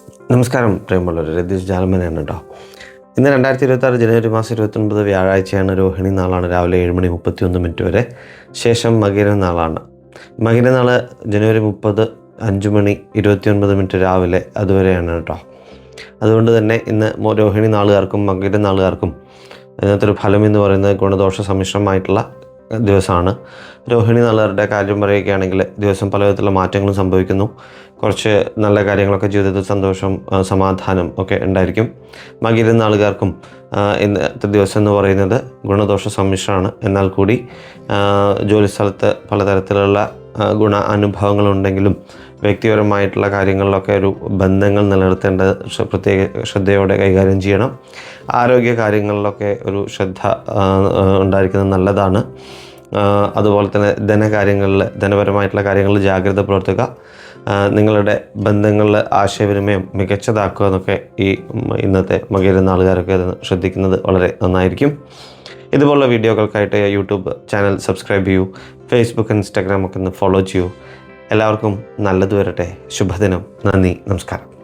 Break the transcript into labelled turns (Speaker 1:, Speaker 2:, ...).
Speaker 1: നമസ്കാരം പ്രിയമുള്ളവർ, രതീഷ് ജാലമനാണ് കേട്ടോ. ഇന്ന് 2026 ജനുവരി മാസം 29 വ്യാഴാഴ്ചയാണ്. രോഹിണി നാളാണ്. രാവിലെ 7:31 വരെ. ശേഷം മകര നാളാണ്. മകര നാൾ ജനുവരി 30 5:29 രാവിലെ അതുവരെയാണ് കേട്ടോ. അതുകൊണ്ട് തന്നെ ഇന്ന് രോഹിണി നാളുകാർക്കും മകര നാളുകാർക്കും ഇതിനകത്തൊരു ഫലം എന്ന് പറയുന്നത് ഗുണദോഷ സമ്മിശ്രമായിട്ടുള്ള ദിവസമാണ്. രോഹിണി നാളുകാരുടെ കാര്യം പറയുകയാണെങ്കിൽ ദിവസം പല വിധത്തിലുള്ള മാറ്റങ്ങളും സംഭവിക്കുന്നു. കുറച്ച് നല്ല കാര്യങ്ങളൊക്കെ ജീവിതത്തിൽ സന്തോഷം, സമാധാനം ഒക്കെ ഉണ്ടായിരിക്കും. മകര നാളുകാർക്കും ഇന്നത്തെ ദിവസം എന്ന് പറയുന്നത് ഗുണദോഷ സമ്മിശ്രമാണ്. എന്നാൽ കൂടി ജോലിസ്ഥലത്ത് പലതരത്തിലുള്ള ഗുണ അനുഭവങ്ങളുണ്ടെങ്കിലും വ്യക്തിപരമായിട്ടുള്ള കാര്യങ്ങളിലൊക്കെ ഒരു ബന്ധങ്ങൾ നിലനിർത്തേണ്ട പ്രത്യേക ശ്രദ്ധയോടെ കൈകാര്യം ചെയ്യണം. ആരോഗ്യ കാര്യങ്ങളിലൊക്കെ ഒരു ശ്രദ്ധ ഉണ്ടായിരിക്കുന്നത് നല്ലതാണ്. അതുപോലെ തന്നെ ധനകാര്യങ്ങളിൽ, ധനപരമായിട്ടുള്ള കാര്യങ്ങളിൽ ജാഗ്രത പുലർത്തുക. നിങ്ങളുടെ ബന്ധങ്ങളിൽ ആശയവിനിമയം മികച്ചതാക്കുക എന്നൊക്കെ ഈ ഇന്നത്തെ മകര നാളുകാരൊക്കെ ശ്രദ്ധിക്കുന്നത് വളരെ നന്നായിരിക്കും. ഇതുപോലുള്ള വീഡിയോകൾക്കായിട്ട് യൂട്യൂബ് ചാനൽ സബ്സ്ക്രൈബ് ചെയ്യൂ. ഫേസ്ബുക്ക്, ഇൻസ്റ്റാഗ്രാം ഒക്കെ ഒന്ന് ഫോളോ ചെയ്യൂ. എല്ലാവർക്കും നല്ലത് വരട്ടെ. ശുഭദിനം. നന്ദി. നമസ്കാരം.